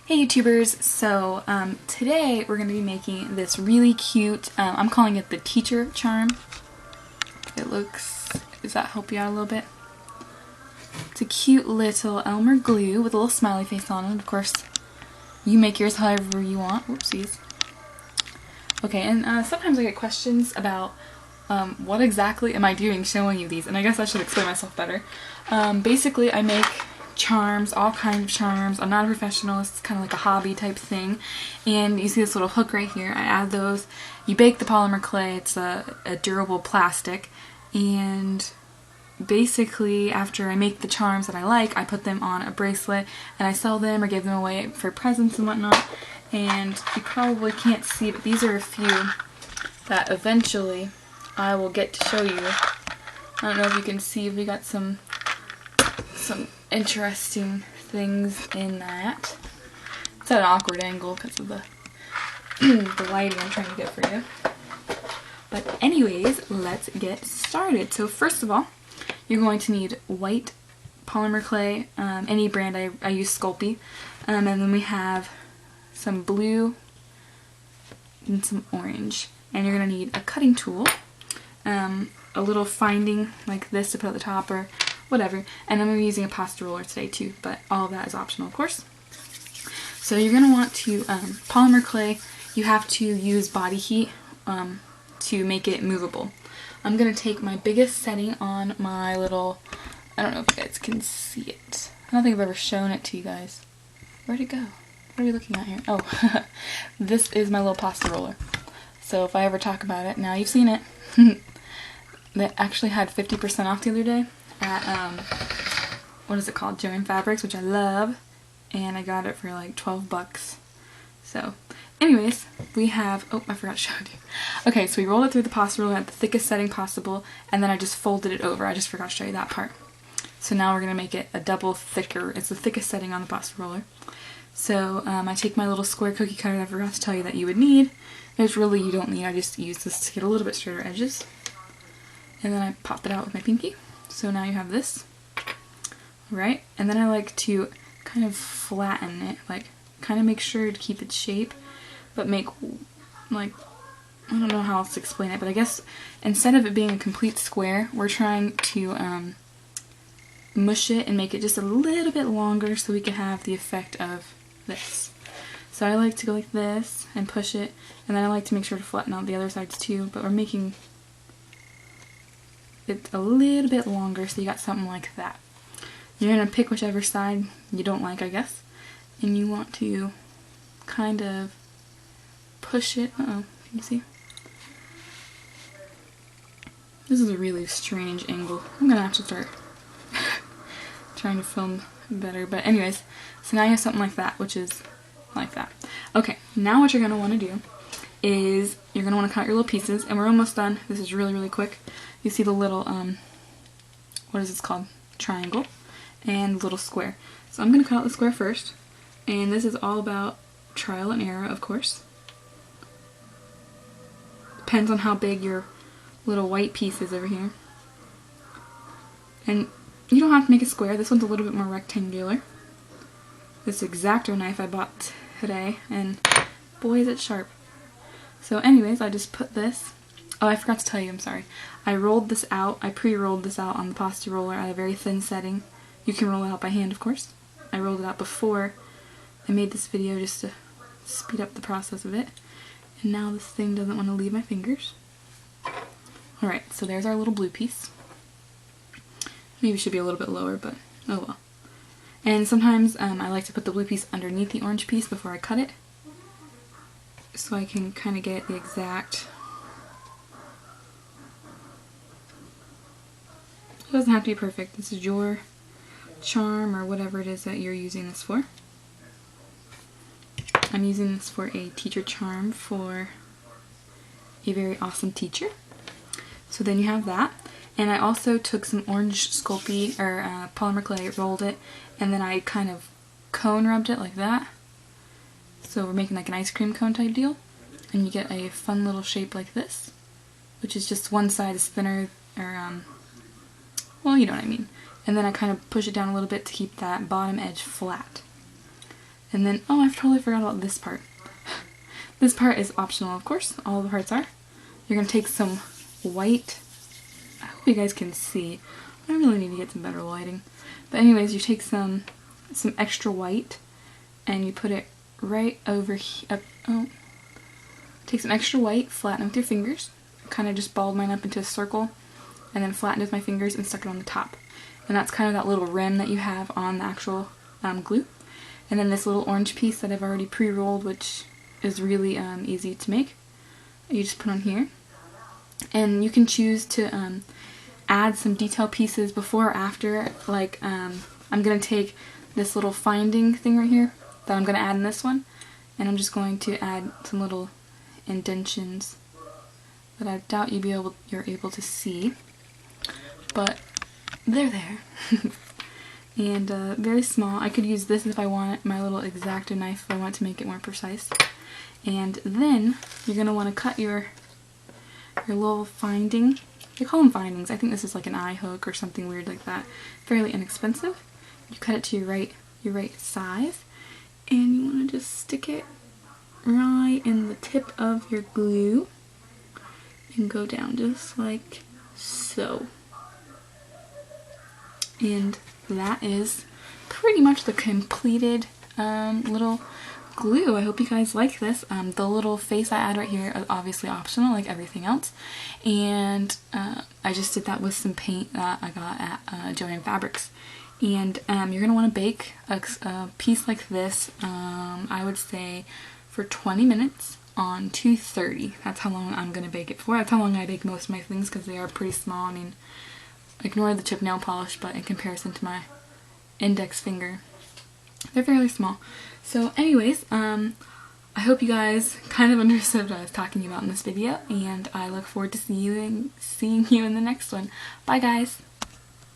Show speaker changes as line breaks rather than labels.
Hey YouTubers, so today we're going to be making this really cute, I'm calling it the teacher charm. It looks, does that help you out a little bit? It's a cute little Elmer glue with a little smiley face on it. Of course, you make yours however you want. Whoopsies. Okay, and sometimes I get questions about what exactly am I doing showing you these, and I guess I should explain myself better. Basically, I make charms, all kinds of charms. I'm not a professional, it's kind of like a hobby type thing. And you see this little hook right here, I add those. You bake the polymer clay, it's a durable plastic, and basically after I make the charms that I like, I put them on a bracelet and I sell them or give them away for presents and whatnot. And you probably can't see, but these are a few that eventually I will get to show you. I don't know if you can see, we got some interesting things in that. It's at an awkward angle because of the the lighting I'm trying to get for you. But anyways, let's get started. So first of all, you're going to need white polymer clay, any brand. I use Sculpey, and then we have some blue and some orange. And you're going to need a cutting tool, a little finding like this to put at the top or whatever, and I'm using a pasta roller today too, but all of that is optional, of course. So you're going to want to, polymer clay, you have to use body heat to make it movable. I'm going to take my biggest setting on my little, I don't know if you guys can see it. I don't think I've ever shown it to you guys. Where'd it go? What are we looking at here? Oh, this is my little pasta roller. So if I ever talk about it, now you've seen it. That actually had 50% off the other day at, what is it called? Joann Fabrics, which I love, and I got it for like 12 bucks. So, anyways, we have, oh, I forgot to show you. Okay, so we rolled it through the pasta roller at the thickest setting possible, and then I just folded it over. I just forgot to show you that part. So now we're going to make it a double thicker, it's the thickest setting on the pasta roller. So, I take my little square cookie cutter that I forgot to tell you that you would need. It's really, you don't need, I just use this to get a little bit straighter edges. And then I pop it out with my pinky. So now you have this, right? And then I like to kind of flatten it, like kind of make sure to keep its shape, but make, like, I don't know how else to explain it, but I guess instead of it being a complete square, we're trying to mush it and make it just a little bit longer so we can have the effect of this. So I like to go like this and push it, and then I like to make sure to flatten out the other sides too, but we're making it a little bit longer so you got something like that. You're going to pick whichever side you don't like, I guess, and you want to kind of push it. Uh-oh, can you see? This is a really strange angle. I'm going to have to start trying to film better, but anyways, so now you have something like that, which is like that. Okay, now what you're going to want to do is you're going to want to cut your little pieces, and we're almost done. This is really, really quick. You see the little, what is this called? Triangle and little square. So I'm going to cut out the square first, and this is all about trial and error, of course. Depends on how big your little white piece is over here. And you don't have to make a square. This one's a little bit more rectangular. This X-Acto knife I bought today, and boy is it sharp. So anyways, I just put this. Oh, I forgot to tell you, I'm sorry. I rolled this out, I pre-rolled this out on the pasta roller at a very thin setting. You can roll it out by hand, of course. I rolled it out before I made this video just to speed up the process of it. And now this thing doesn't want to leave my fingers. Alright, so there's our little blue piece. Maybe it should be a little bit lower, but oh well. And sometimes I like to put the blue piece underneath the orange piece before I cut it, so I can kind of get the exact. It doesn't have to be perfect. This is your charm or whatever it is that you're using this for. I'm using this for a teacher charm for a very awesome teacher. So then you have that. And I also took some orange Sculpey or polymer clay, rolled it, and then I kind of cone rubbed it like that. So we're making like an ice cream cone type deal. And you get a fun little shape like this, which is just one side is thinner, or well, you know what I mean. And then I kind of push it down a little bit to keep that bottom edge flat. And then, oh, I totally forgot about this part. This part is optional, of course. All the parts are. You're going to take some white. I hope you guys can see. I really need to get some better lighting. But anyways, you take some extra white and you put it right over here. Oh. Take some extra white, flatten it with your fingers. Kind of just balled mine up into a circle and then flattened with my fingers and stuck it on the top. And that's kind of that little rim that you have on the actual glue. And then this little orange piece that I've already pre-rolled, which is really easy to make, you just put on here. And you can choose to add some detail pieces before or after. Like I'm going to take this little finding thing right here that I'm going to add in this one, and I'm just going to add some little indentions that I doubt you're able to see, but they're there. And very small. I could use this if I want my little X-Acto knife if I want to make it more precise. And then you're going to want to cut your little finding. They call them findings. I think this is like an eye hook or something weird like that. Fairly inexpensive. You cut it to your right size, and you want to just stick it right in the tip of your glue and go down just like so. And that is pretty much the completed little glue. I hope you guys like this. The little face I add right here is obviously optional like everything else, and I just did that with some paint that I got at Joann Fabrics. And you're going to want to bake a piece like this, I would say for 20 minutes on 230. That's how long I'm going to bake it for. That's how long I bake most of my things because they are pretty small. I mean, ignore the chip nail polish, but in comparison to my index finger, they're fairly small. So anyways, I hope you guys kind of understood what I was talking about in this video, and I look forward to seeing you in the next one. Bye guys!